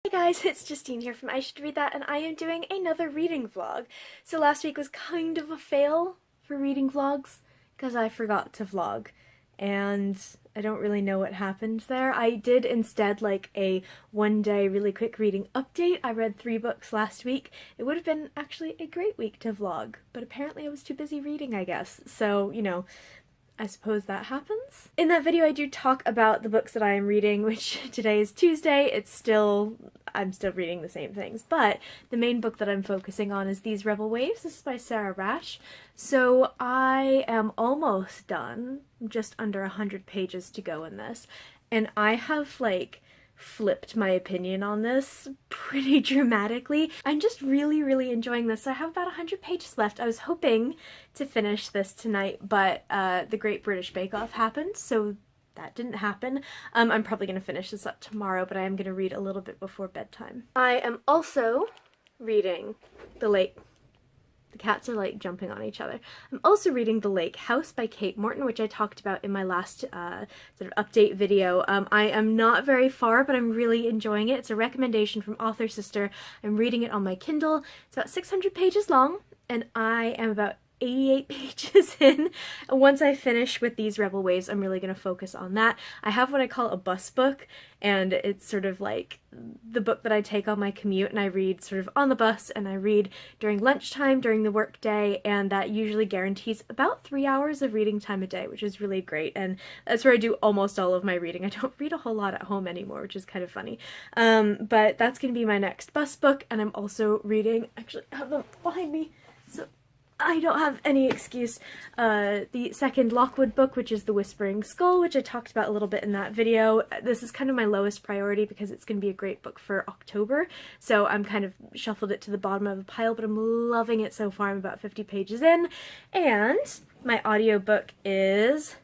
Hey guys, it's Justine here from I Should Read That, and I am doing another reading vlog. So last week was kind of a fail for reading vlogs, because I forgot to vlog, and I don't really know what happened there. I did instead like a one-day really quick reading update. I read 3 books last week. It would have been actually a great week to vlog, but apparently I was too busy reading, I guess. So, you know, I suppose that happens. In that video I do talk about the books that I am reading, which today is Tuesday. I'm still reading the same things, but the main book that I'm focusing on is These Rebel Waves. This is by Sarah Rash. So I am almost done, just under 100 pages to go in this, and I have like flipped my opinion on this pretty dramatically. I'm just really enjoying this. So I have about 100 pages left. I was hoping to finish this tonight, but the Great British Bake Off happened, so that didn't happen. I'm probably going to finish this up tomorrow, but I am going to read a little bit before bedtime. I am also reading The cats are like jumping on each other. I'm also reading The Lake House by Kate Morton, which I talked about in my last sort of update video. I am not very far, but I'm really enjoying it. It's a recommendation from Author Sister. I'm reading it on my Kindle. It's about 600 pages long, and I am about 88 pages in. And once I finish with These Rebel Waves, I'm really going to focus on that. I have what I call a bus book, and it's sort of like the book that I take on my commute, and I read sort of on the bus, and I read during lunchtime, during the work day, and that usually guarantees about 3 hours of reading time a day, which is really great, and that's where I do almost all of my reading. I don't read a whole lot at home anymore, which is kind of funny. But that's going to be my next bus book, and I'm also reading, actually I have them behind me, so I don't have any excuse, the second Lockwood book, which is The Whispering Skull, which I talked about a little bit in that video. This is kind of my lowest priority because it's going to be a great book for October, so I'm kind of shuffled it to the bottom of the pile, but I'm loving it so far. I'm about 50 pages in, and my audiobook is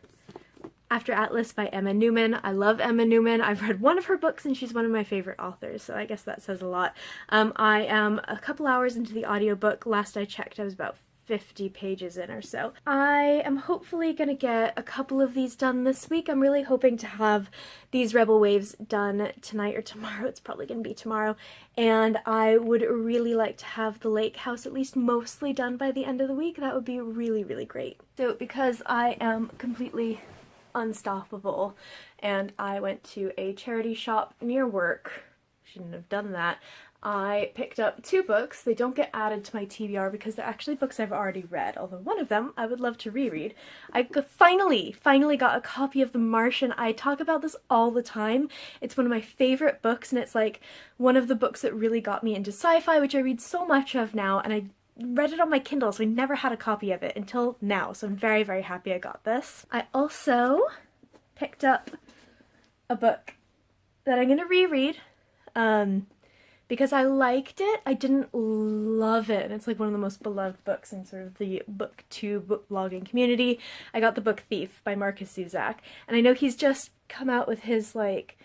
After Atlas by Emma Newman. I love Emma Newman. I've read one of her books and she's one of my favorite authors, so I guess that says a lot. I am a couple hours into the audiobook. Last I checked I was about 50 pages in or so. I am hopefully gonna get a couple of these done this week. I'm really hoping to have These Rebel Waves done tonight or tomorrow. It's probably gonna be tomorrow. And I would really like to have The Lake House at least mostly done by the end of the week. That would be really great. So because I am completely unstoppable and I went to a charity shop near work, shouldn't have done that, I picked up 2 books. They don't get added to my TBR because they're actually books I've already read, although one of them I would love to reread. I finally got a copy of The Martian. I talk about this all the time. It's one of my favorite books, and it's like one of the books that really got me into sci-fi, which I read so much of now, and I read it on my Kindle, so I never had a copy of it until now, so I'm very happy I got this. I also picked up a book that I'm going to reread, because I liked it. I didn't love it. It's like one of the most beloved books in sort of the booktube book blogging community. I got the book Thief by Marcus Zuzak, and I know he's just come out with his like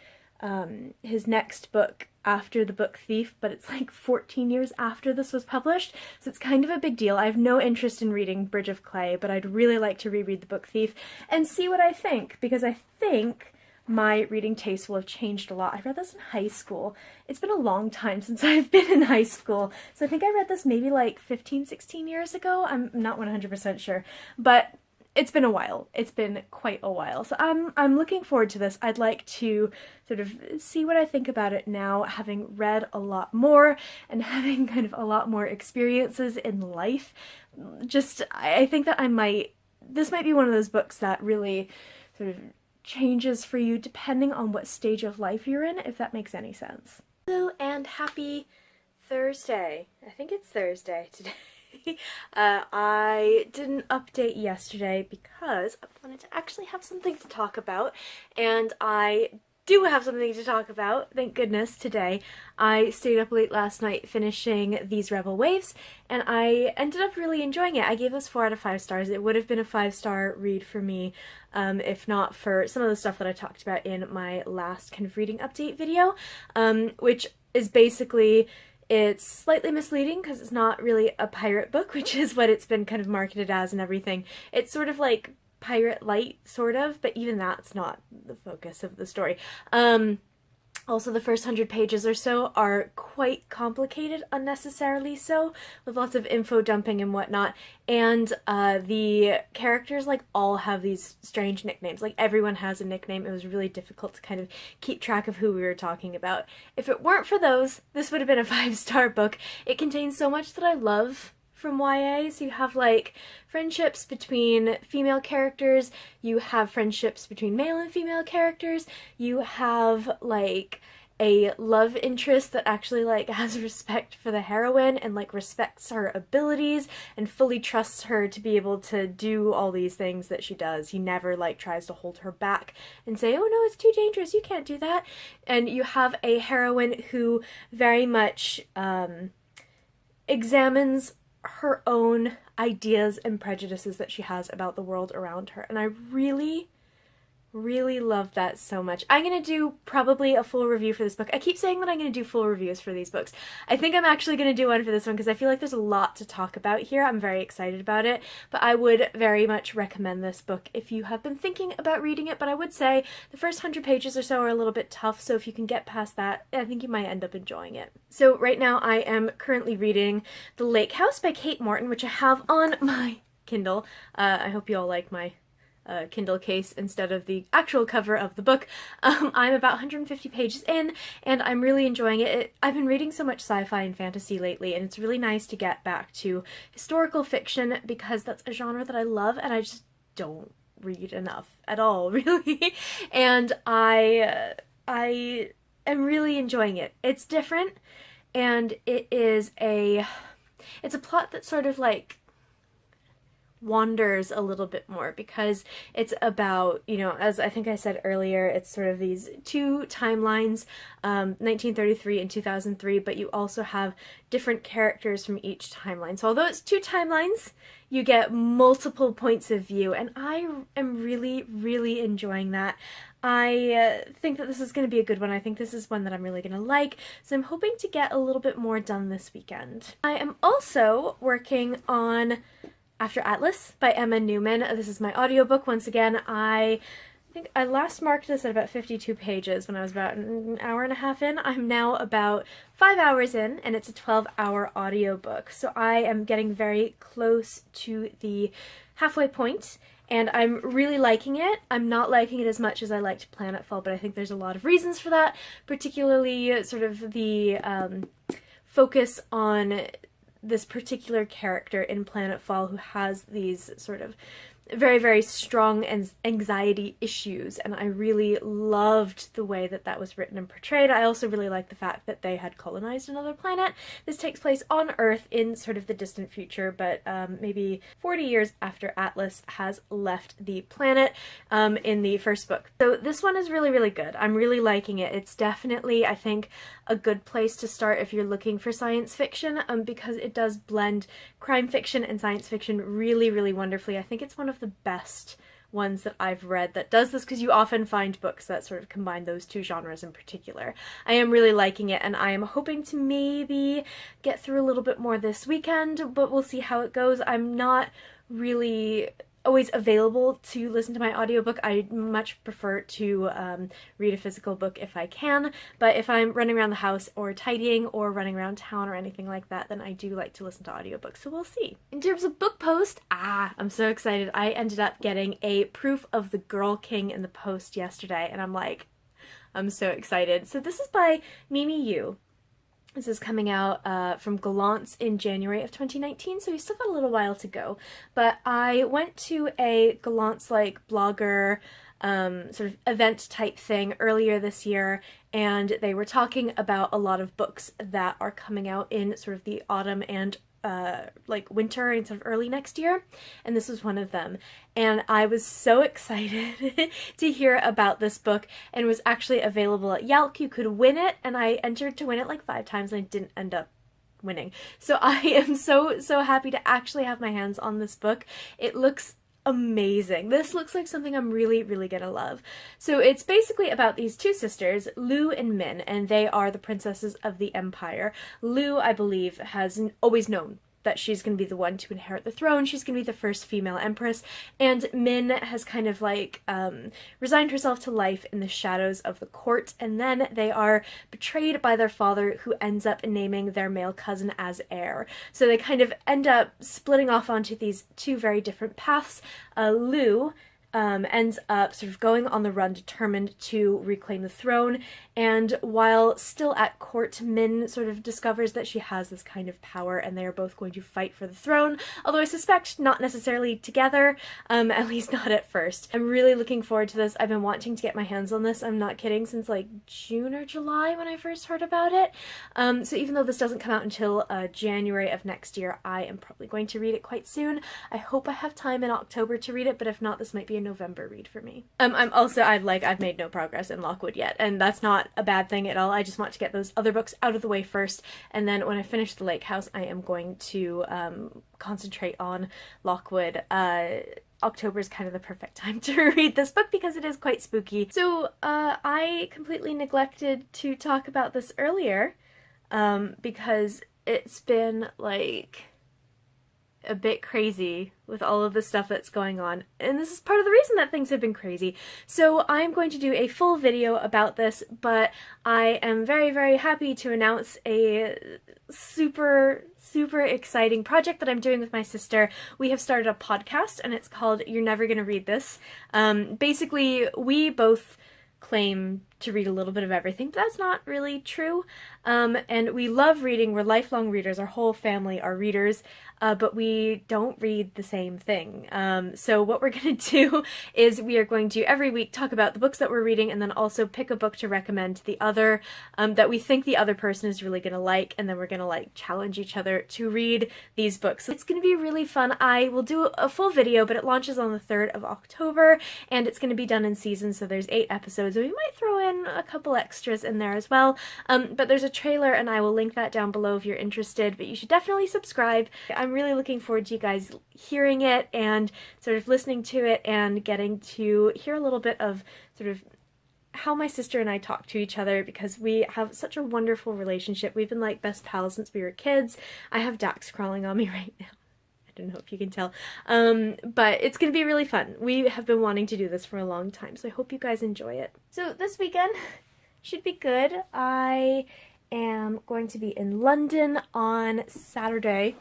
his next book after the book Thief, but it's like 14 years after this was published, so it's kind of a big deal. I have no interest in reading Bridge of Clay, but I'd really like to reread the book Thief and see what I think, because I think my reading taste will have changed a lot. I read this in high school. It's been a long time since I've been in high school, so I think I read this maybe like 15, 16 years ago. I'm not 100% sure, but it's been a while. It's been quite a while, so I'm looking forward to this. I'd like to sort of see what I think about it now, having read a lot more and having kind of a lot more experiences in life. Just, I think that this might be one of those books that really sort of changes for you depending on what stage of life you're in, if that makes any sense. Hello and happy Thursday. I think it's Thursday today. I didn't update yesterday because I wanted to actually have something to talk about, and I do have something to talk about, thank goodness, today. I stayed up late last night finishing These Rebel Waves, and I ended up really enjoying it. I gave this 4 out of 5 stars. It would have been a 5-star read for me, if not for some of the stuff that I talked about in my last kind of reading update video, which is basically, it's slightly misleading because it's not really a pirate book, which is what it's been kind of marketed as and everything. It's sort of like pirate light, sort of, but even that's not the focus of the story. Also, the first 100 pages or so are quite complicated, unnecessarily so, with lots of info dumping and whatnot. And the characters like all have these strange nicknames. Like everyone has a nickname. It was really difficult to kind of keep track of who we were talking about. If it weren't for those, this would have been a 5-star book. It contains so much that I love from YA. So you have like friendships between female characters, you have friendships between male and female characters, you have like a love interest that actually like has respect for the heroine and like respects her abilities and fully trusts her to be able to do all these things that she does. He never like tries to hold her back and say, oh no, it's too dangerous, you can't do that. And you have a heroine who very much examines her own ideas and prejudices that she has about the world around her. And I really love that so much. I'm going to do probably a full review for this book. I keep saying that I'm going to do full reviews for these books. I think I'm actually going to do one for this one because I feel like there's a lot to talk about here. I'm very excited about it, but I would very much recommend this book if you have been thinking about reading it. But I would say the first 100 pages or so are a little bit tough, so if you can get past that, I think you might end up enjoying it. So right now I am currently reading The Lake House by Kate Morton, which I have on my Kindle. I hope you all like my Kindle case instead of the actual cover of the book. I'm about 150 pages in and I'm really enjoying it. I've been reading so much sci-fi and fantasy lately, and it's really nice to get back to historical fiction because that's a genre that I love and I just don't read enough at all, really. And I am really enjoying it. It's different, and it's a plot that sort of like wanders a little bit more because it's about, you know, as I think I said earlier, it's sort of these two timelines, 1933 and 2003, but you also have different characters from each timeline. So although it's two timelines, you get multiple points of view, and I am really enjoying that. I think that this is going to be a good one. I think this is one that I'm really going to like, so I'm hoping to get a little bit more done this weekend. I am also working on After Atlas by Emma Newman. This is my audiobook. Once again, I think I last marked this at about 52 pages when I was about an hour and a half in. I'm now about 5 hours in, and it's a 12-hour audiobook. So I am getting very close to the halfway point, and I'm really liking it. I'm not liking it as much as I liked Planetfall, but I think there's a lot of reasons for that, particularly sort of the focus on this particular character in Planetfall who has these sort of very strong anxiety issues, and I really loved the way that that was written and portrayed. I also really liked the fact that they had colonized another planet. This takes place on Earth in sort of the distant future, but maybe 40 years after Atlas has left the planet in the first book. So this one is really good. I'm really liking it. It's definitely, I think, a good place to start if you're looking for science fiction, because it does blend crime fiction and science fiction really wonderfully. I think it's one of the best ones that I've read that does this, because you often find books that sort of combine those two genres in particular. I am really liking it, and I am hoping to maybe get through a little bit more this weekend, but we'll see how it goes. I'm not really always available to listen to my audiobook. I much prefer to read a physical book if I can, but if I'm running around the house or tidying or running around town or anything like that, then I do like to listen to audiobooks, so we'll see. In terms of book post, I'm so excited. I ended up getting a proof of The Girl King in the post yesterday, and I'm so excited. So this is by Mimi Yu. This is coming out from Gallant's in January of 2019, so we still got a little while to go. But I went to a Gallant's like blogger sort of event type thing earlier this year, and they were talking about a lot of books that are coming out in sort of the autumn and like winter and sort of early next year, and this was one of them. And I was so excited to hear about this book, and it was actually available at Yelp. You could win it, and I entered to win it like 5 times and I didn't end up winning. So I am so happy to actually have my hands on this book. It looks amazing. This looks like something I'm really gonna love. So it's basically about these two sisters, Lu and Min, and they are the princesses of the Empire. Lu, I believe, has always known that she's going to be the one to inherit the throne. She's going to be the first female empress, and Min has kind of like resigned herself to life in the shadows of the court, and then they are betrayed by their father, who ends up naming their male cousin as heir. So they kind of end up splitting off onto these two very different paths. Lu ends up sort of going on the run, determined to reclaim the throne, and while still at court, Min sort of discovers that she has this kind of power, and they are both going to fight for the throne, although I suspect not necessarily together, at least not at first. I'm really looking forward to this. I've been wanting to get my hands on this, I'm not kidding, since like June or July when I first heard about it. So even though this doesn't come out until January of next year, I am probably going to read it quite soon. I hope I have time in October to read it, but if not, this might be a November read for me. I've made no progress in Lockwood yet, and that's not a bad thing at all. I just want to get those other books out of the way first, and then when I finish The Lake House, I am going to concentrate on Lockwood. October is kind of the perfect time to read this book because it is quite spooky. So I completely neglected to talk about this earlier because it's been like a bit crazy with all of the stuff that's going on, and this is part of the reason that things have been crazy. So I'm going to do a full video about this, but I am very, very happy to announce a super exciting project that I'm doing with my sister. We have started a podcast, and it's called You're Never Gonna Read This. Basically, we both claim to read a little bit of everything, but that's not really true. And we love reading. We're lifelong readers. Our whole family are readers, but we don't read the same thing. So what we're going to do is we are going to every week talk about the books that we're reading, and then also pick a book to recommend to the other that we think the other person is really going to like, and then we're going to like challenge each other to read these books. So it's going to be really fun. I will do a full video, but it launches on the 3rd of October, and it's going to be done in seasons, so there's 8 episodes, and we might throw in a couple extras in there as well. But there's a trailer, and I will link that down below if you're interested, but you should definitely subscribe. I'm really looking forward to you guys hearing it and sort of listening to it and getting to hear a little bit of sort of how my sister and I talk to each other, because we have such a wonderful relationship. We've been like best pals since we were kids. I have Dax crawling on me right now. I don't know if you can tell, but it's gonna be really fun. We have been wanting to do this for a long time, so I hope you guys enjoy it. So this weekend should be good. I am going to be in London on Saturday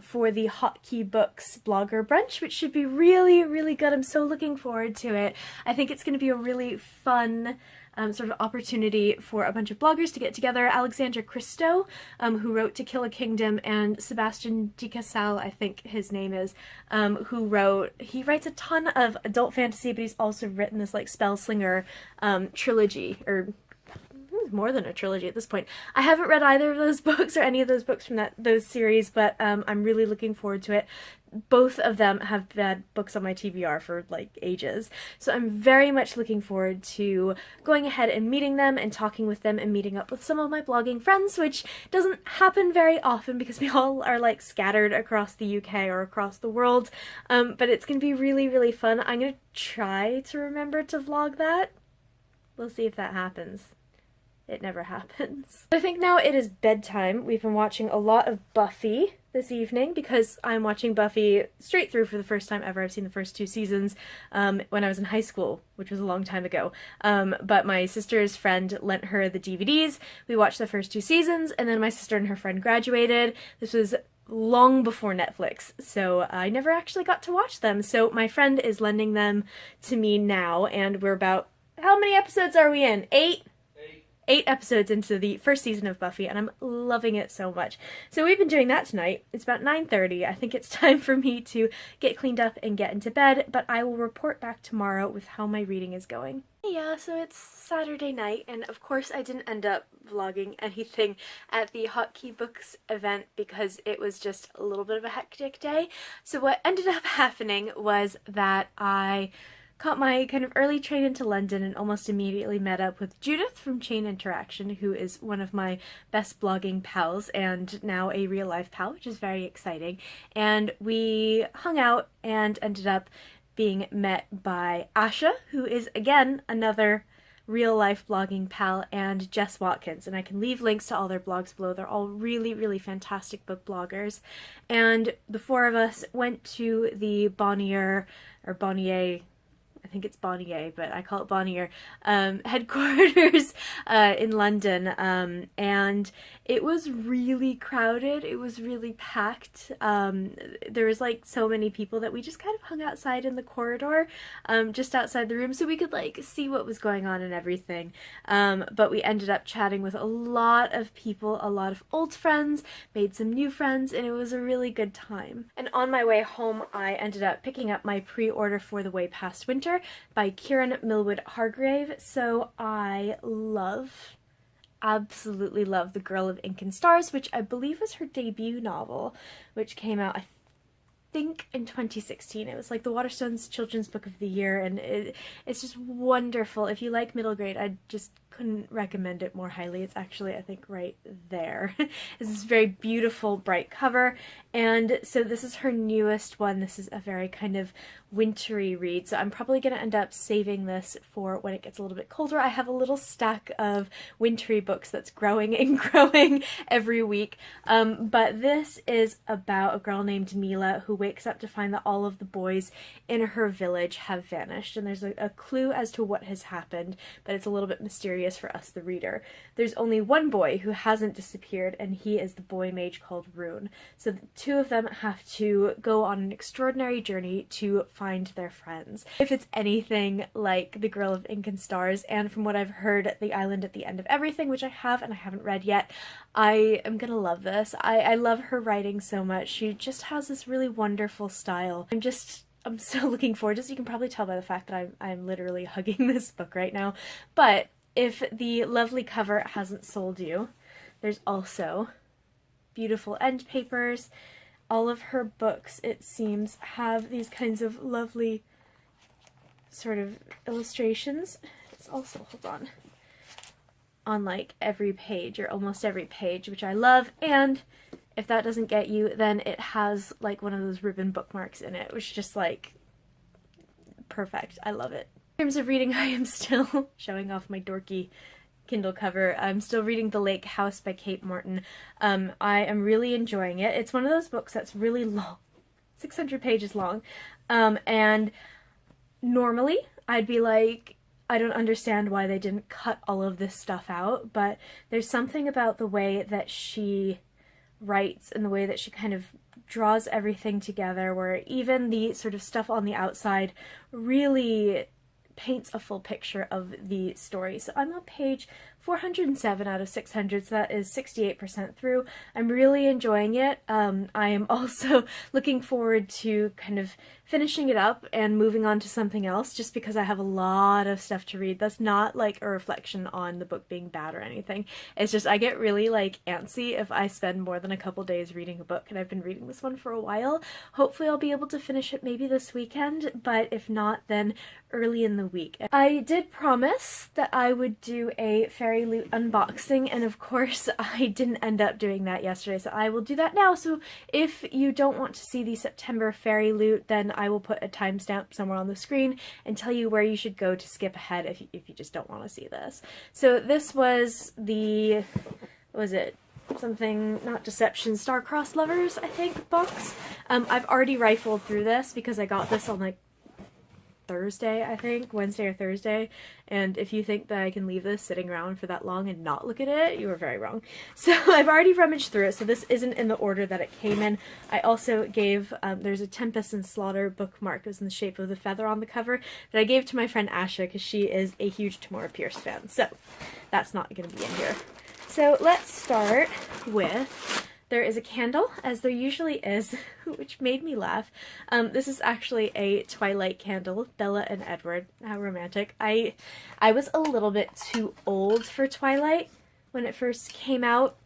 for the Hotkey Books blogger brunch, which should be really, really good. I'm so looking forward to it. I think it's going to be a really fun sort of opportunity for a bunch of bloggers to get together. Alexandra Christo, who wrote To Kill a Kingdom, and Sebastian Dicasal, I think his name is, he writes a ton of adult fantasy, but he's also written this like Spellslinger trilogy, or more than a trilogy at this point. I haven't read either of those books or any of those books from those series, but I'm really looking forward to it. Both of them have had books on my TBR for like ages, so I'm very much looking forward to going ahead and meeting them and talking with them and meeting up with some of my blogging friends, which doesn't happen very often because we all are like scattered across the UK or across the world, but it's gonna be really, really fun. I'm gonna try to remember to vlog that. We'll see if that happens. It never happens. I think now it is bedtime. We've been watching a lot of Buffy this evening because I'm watching Buffy straight through for the first time ever. I've seen the first 2 seasons when I was in high school, which was a long time ago. But my sister's friend lent her the DVDs. We watched the first 2 seasons, and then my sister and her friend graduated. This was long before Netflix, so I never actually got to watch them. So my friend is lending them to me now, and we're about, how many episodes are we in? 8? 8 episodes into the first season of Buffy, and I'm loving it so much. So we've been doing that tonight. It's about 9:30. I think it's time for me to get cleaned up and get into bed, but I will report back tomorrow with how my reading is going. Yeah, so it's Saturday night, and of course I didn't end up vlogging anything at the Hotkey Books event because it was just a little bit of a hectic day. So what ended up happening was that I caught my kind of early train into London and almost immediately met up with Judith from Chain Interaction, who is one of my best blogging pals and now a real life pal, which is very exciting. And we hung out and ended up being met by Asha, who is again another real life blogging pal, and Jess Watkins, and I can leave links to all their blogs below. They're all really, really fantastic book bloggers. And the four of us went to the Bonnier, I think it's Bonnier, but I call it Bonnier, headquarters in London, and it was really crowded. It was really packed. There was like so many people that we just kind of hung outside in the corridor, just outside the room, so we could like see what was going on and everything. But we ended up chatting with a lot of people, a lot of old friends, made some new friends, and it was a really good time. And on my way home, I ended up picking up my pre-order for The Way Past Winter by Kieran Millwood Hargrave. So I absolutely love The Girl of Ink and Stars, which I believe was her debut novel, which came out, I think, in 2016. It was like the Waterstones Children's Book of the Year, and it's just wonderful. If you like middle grade, I just couldn't recommend it more highly. It's actually, I think, right there. It's this very beautiful, bright cover, and so this is her newest one. This is a very kind of wintry read, so I'm probably going to end up saving this for when it gets a little bit colder. I have a little stack of wintry books that's growing and growing every week, but this is about a girl named Mila who wakes up to find that all of the boys in her village have vanished, and there's a clue as to what has happened, but it's a little bit mysterious for us, the reader. There's only one boy who hasn't disappeared, and he is the boy mage called Rune. So the two of them have to go on an extraordinary journey to find their friends. If it's anything like The Girl of Ink and Stars, and from what I've heard, The Island at the End of Everything, which I have and I haven't read yet, I am gonna love this. I love her writing so much. She just has this really wonderful style. I'm so looking forward to this. You can probably tell by the fact that I'm literally hugging this book right now. But if the lovely cover hasn't sold you, there's also beautiful end papers. All of her books, it seems, have these kinds of lovely sort of illustrations. It's also, hold on like every page, or almost every page, which I love. And if that doesn't get you, then it has like one of those ribbon bookmarks in it, which is just like perfect. I love it. In terms of reading, I am still showing off my dorky Kindle cover. I'm still reading The Lake House by Kate Morton. I am really enjoying it. It's one of those books that's really long, 600 pages long, and normally I'd be like, I don't understand why they didn't cut all of this stuff out, but there's something about the way that she writes and the way that she kind of draws everything together, where even the sort of stuff on the outside really paints a full picture of the story. So I'm on page 407 out of 600, so that is 68% through. I'm really enjoying it. I am also looking forward to kind of finishing it up and moving on to something else, just because I have a lot of stuff to read. That's not like a reflection on the book being bad or anything. It's just I get really like antsy if I spend more than a couple days reading a book, and I've been reading this one for a while. Hopefully I'll be able to finish it maybe this weekend, but if not, then early in the week. I did promise that I would do a FairyLoot unboxing, and of course I didn't end up doing that yesterday, so I will do that now. So if you don't want to see the September FairyLoot, then I will put a timestamp somewhere on the screen and tell you where you should go to skip ahead if you just don't want to see this. So this was the, what was it? Something, not Deception, Star-Crossed Lovers, I think, box. I've already rifled through this because I got this on like Thursday, I think, Wednesday or Thursday, and if you think that I can leave this sitting around for that long and not look at it, you are very wrong. So I've already rummaged through it, so this isn't in the order that it came in. I also gave, there's a Tempest and Slaughter bookmark, it was in the shape of the feather on the cover, that I gave to my friend Asha because she is a huge Tamora Pierce fan, so that's not going to be in here. So let's start with, there is a candle, as there usually is, which made me laugh. This is actually a Twilight candle, Bella and Edward. How romantic. I was a little bit too old for Twilight when it first came out.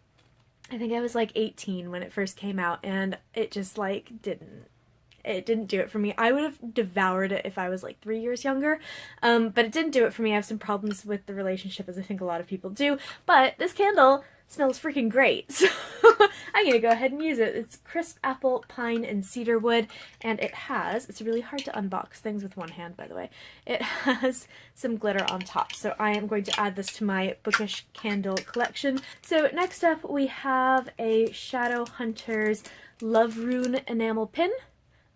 I think I was like 18 when it first came out, and it just like didn't do it for me. I would have devoured it if I was like 3 years younger, but it didn't do it for me. I have some problems with the relationship, as I think a lot of people do, but this candle smells freaking great, so I'm gonna go ahead and use it. It's crisp apple, pine, and cedar wood, and it has, it's really hard to unbox things with one hand, by the way, it has some glitter on top, so I am going to add this to my bookish candle collection. So next up we have a Shadow Hunters Love Rune enamel pin.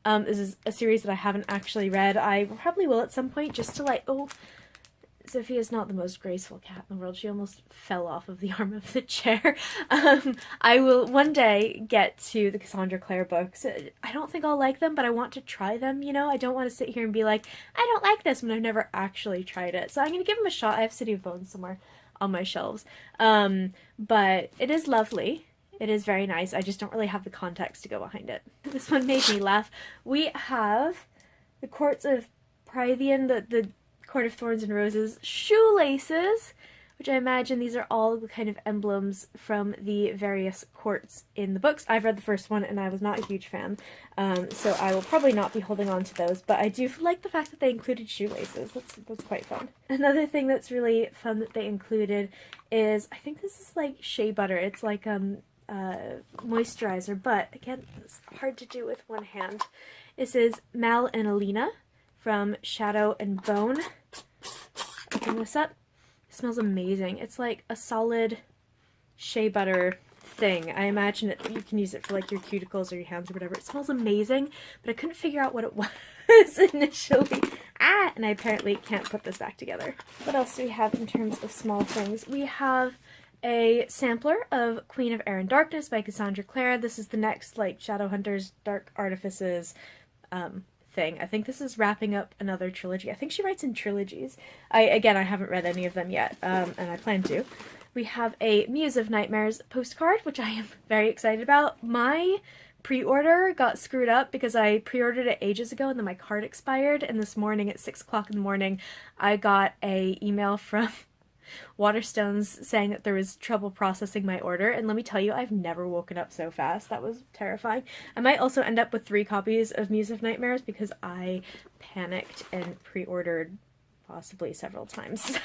This is a series that I haven't actually read. I probably will at some point, just to like, oh, Sophia's not the most graceful cat in the world. She almost fell off of the arm of the chair. I will one day get to the Cassandra Clare books. I don't think I'll like them, but I want to try them, you know? I don't want to sit here and be like, I don't like this when I've never actually tried it. So I'm going to give them a shot. I have City of Bones somewhere on my shelves. But it is lovely. It is very nice. I just don't really have the context to go behind it. This one made me laugh. We have the Courts of Prythian, the Court of Thorns and Roses shoelaces, which I imagine these are all the kind of emblems from the various courts in the books. I've read the first one and I was not a huge fan, so I will probably not be holding on to those, but I do like the fact that they included shoelaces. That's quite fun. Another thing that's really fun that they included is, I think this is like shea butter. It's like moisturizer, but again, it's hard to do with one hand. This is Mal and Alina from Shadow and Bone. Open this up. It smells amazing. It's like a solid shea butter thing. I imagine it, you can use it for like your cuticles or your hands or whatever. It smells amazing, but I couldn't figure out what it was initially. And I apparently can't put this back together. What else do we have in terms of small things? We have a sampler of Queen of Air and Darkness by Cassandra Clare. This is the next like Shadowhunters Dark Artifices thing. I think this is wrapping up another trilogy. I think she writes in trilogies. I haven't read any of them yet, and I plan to. We have a Muse of Nightmares postcard, which I am very excited about. My pre-order got screwed up because I pre-ordered it ages ago and then my card expired, and this morning at 6 o'clock in the morning I got a email from Waterstones saying that there was trouble processing my order, and let me tell you, I've never woken up so fast. That was terrifying. I might also end up with 3 copies of Muse of Nightmares because I panicked and pre-ordered possibly several times.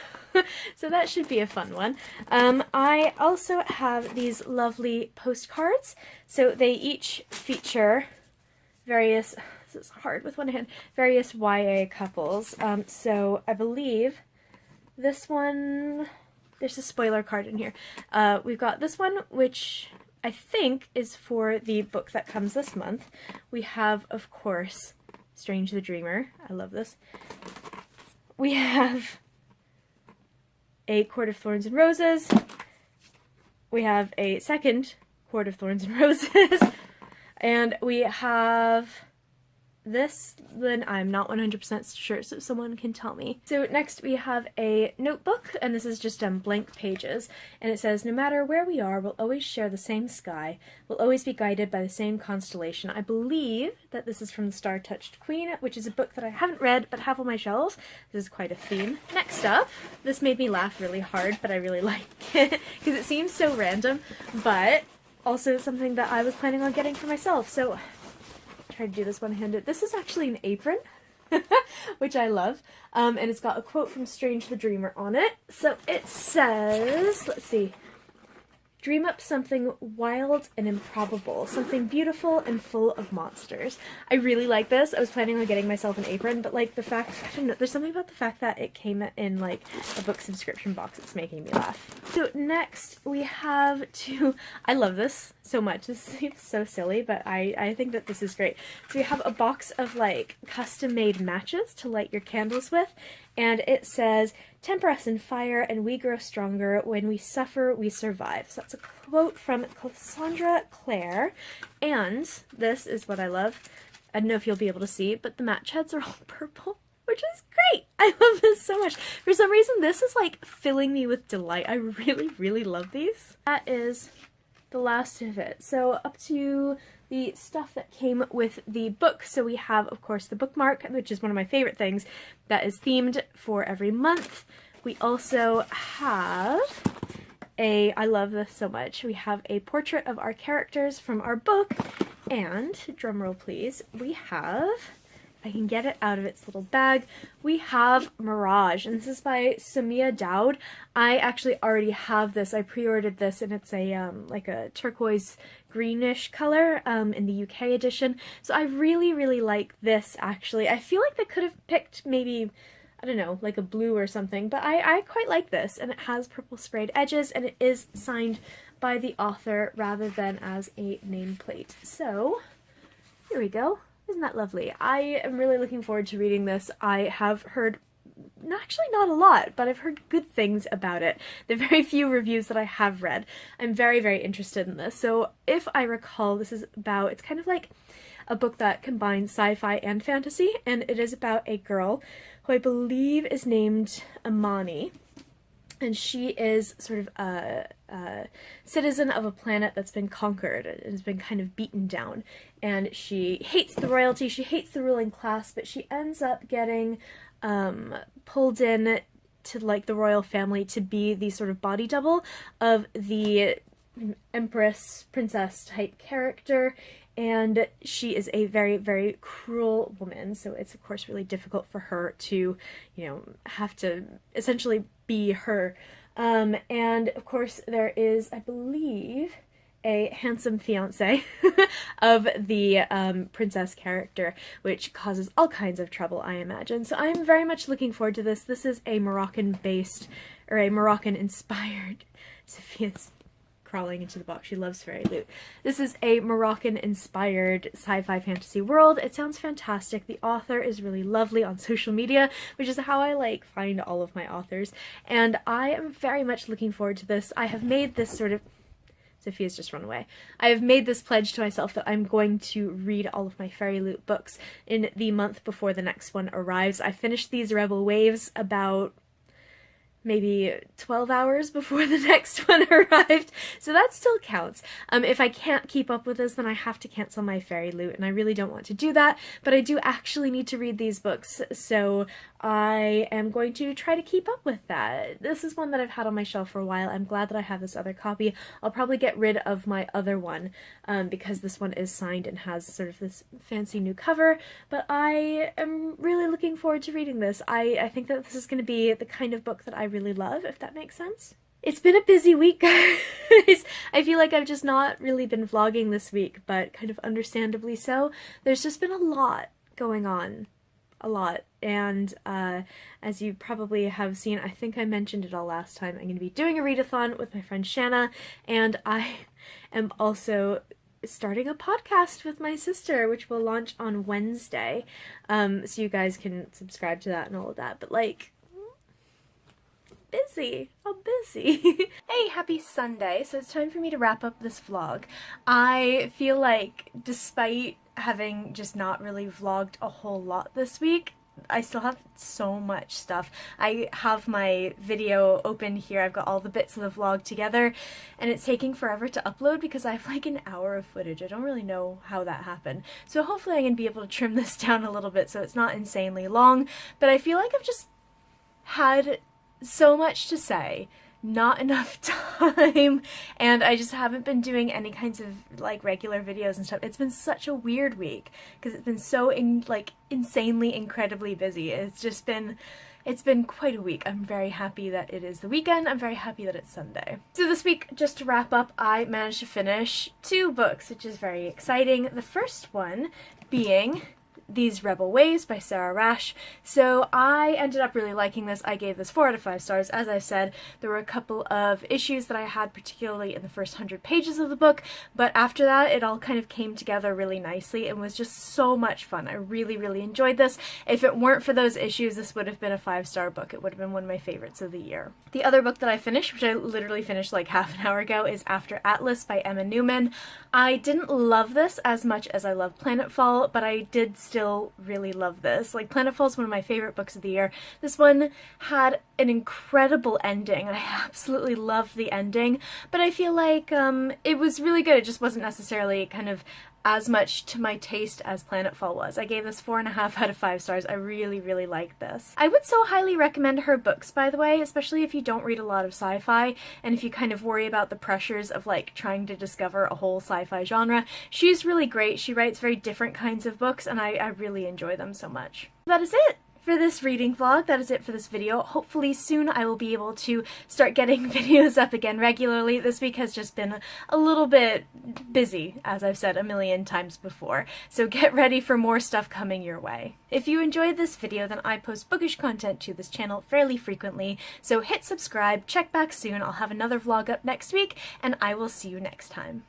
So that should be a fun one. I also have these lovely postcards. So they each feature various, this is hard with one hand, various YA couples. So I believe this one, there's a spoiler card in here. We've got this one, which I think is for the book that comes this month. We have, of course, Strange the Dreamer. I love this. We have a Court of Thorns and Roses. We have a second Court of Thorns and Roses. And we have this, then I'm not 100% sure, so someone can tell me. So next we have a notebook, and this is just blank pages, and it says, no matter where we are, we'll always share the same sky, we'll always be guided by the same constellation. I believe that this is from The Star-Touched Queen, which is a book that I haven't read but have on my shelves. This is quite a theme. Next up, this made me laugh really hard, but I really like it, because it seems so random, but also something that I was planning on getting for myself, so try to do this one-handed. This is actually an apron, which I love, and it's got a quote from Strange the Dreamer on it. So it says, let's see, dream up something wild and improbable, something beautiful and full of monsters. I really like this. I was planning on getting myself an apron, but like the fact, I don't know, there's something about the fact that it came in like a book subscription box that's making me laugh. So next we have I love this so much. This seems so silly, but I think that this is great. So we have a box of like custom-made matches to light your candles with, and it says, temper us in fire and we grow stronger. When we suffer, we survive. So that's a quote from Cassandra Clare, and this is what I love. I don't know if you'll be able to see, but the match heads are all purple, which is great. I love this so much. For some reason, this is like filling me with delight. I really, really love these. That is the last of it. So up to the stuff that came with the book. So we have, of course, the bookmark, which is one of my favorite things, that is themed for every month. We also have I love this so much, we have a portrait of our characters from our book, and, drumroll please, we have, if I can get it out of its little bag, we have Mirage, and this is by Samia Dowd. I actually already have this. I pre-ordered this, and it's a like a turquoise greenish color in the UK edition. So I really, really like this, actually. I feel like they could have picked maybe, I don't know, like a blue or something, but I quite like this, and it has purple sprayed edges, and it is signed by the author rather than as a nameplate. So here we go. Isn't that lovely? I am really looking forward to reading this. I have heard, actually not a lot, but I've heard good things about it. The very few reviews that I have read. I'm very, very interested in this. So if I recall, this is about, it's kind of like a book that combines sci-fi and fantasy, and it is about a girl who I believe is named Amani. And she is sort of a citizen of a planet that's been conquered and has been kind of beaten down. And she hates the royalty, she hates the ruling class, but she ends up getting pulled in to like the royal family to be the sort of body double of the empress, princess type character. And she is a very, very cruel woman, so it's of course really difficult for her to, you know, have to essentially be her. And of course there is, I believe, a handsome fiance of the princess character, which causes all kinds of trouble, I imagine. So I'm very much looking forward to this. This is a Moroccan-based, or a Moroccan-inspired, Sophia's crawling into the box. She loves FairyLoot. This is a Moroccan-inspired sci-fi fantasy world. It sounds fantastic. The author is really lovely on social media, which is how I like find all of my authors. And I am very much looking forward to this. I have made this sort of... Sophia's just run away. I have made this pledge to myself that I'm going to read all of my FairyLoot books in the month before the next one arrives. I finished these Rebel Waves about maybe 12 hours before the next one arrived, so that still counts. If I can't keep up with this, then I have to cancel my FairyLoot, and I really don't want to do that, but I do actually need to read these books, so I am going to try to keep up with that. This is one that I've had on my shelf for a while. I'm glad that I have this other copy. I'll probably get rid of my other one, because this one is signed and has sort of this fancy new cover, but I am really looking forward to reading this. I think that this is going to be the kind of book that I really love, if that makes sense. It's been a busy week, guys. I feel like I've just not really been vlogging this week, but kind of understandably so. There's just been a lot going on. A lot. And as you probably have seen, I think I mentioned it all last time, I'm going to be doing a readathon with my friend Shanna, and I am also starting a podcast with my sister, which will launch on Wednesday. So you guys can subscribe to that and all of that. But like, busy. I'm busy. Hey, happy Sunday. So it's time for me to wrap up this vlog. I feel like despite having just not really vlogged a whole lot this week, I still have so much stuff. I have my video open here. I've got all the bits of the vlog together, and it's taking forever to upload because I have like an hour of footage. I don't really know how that happened. So hopefully I can be able to trim this down a little bit so it's not insanely long, but I feel like I've just had so much to say, not enough time, and I just haven't been doing any kinds of like regular videos and stuff. It's been such a weird week because it's been so insanely incredibly busy. It's been quite a week. I'm very happy that it is the weekend. I'm very happy that it's Sunday. So this week, just to wrap up, I managed to finish 2 books, which is very exciting. The first one being These Rebel Ways by Sarah Rash. So I ended up really liking this. I gave this 4 out of 5 stars. As I said, there were a couple of issues that I had, particularly in the first 100 pages of the book, but after that it all kind of came together really nicely and was just so much fun. I really, really enjoyed this. If it weren't for those issues, this would have been a 5-star book. It would have been one of my favorites of the year. The other book that I finished, which I literally finished like half an hour ago, is After Atlas by Emma Newman. I didn't love this as much as I love Planetfall, but I did still really love this. Like, Planetfall is one of my favorite books of the year. This one had an incredible ending. I absolutely loved the ending, but I feel like it was really good. It just wasn't necessarily kind of as much to my taste as Planetfall was. I gave this 4.5 out of 5 stars. I really, really liked this. I would so highly recommend her books, by the way, especially if you don't read a lot of sci-fi and if you kind of worry about the pressures of like trying to discover a whole sci-fi genre. She's really great. She writes very different kinds of books, and I I really enjoy them so much. That is it for this reading vlog. That is it for this video. Hopefully soon I will be able to start getting videos up again regularly. This week has just been a little bit busy, as I've said a million times before, so get ready for more stuff coming your way. If you enjoyed this video, then I post bookish content to this channel fairly frequently, so hit subscribe, check back soon. I'll have another vlog up next week, and I will see you next time.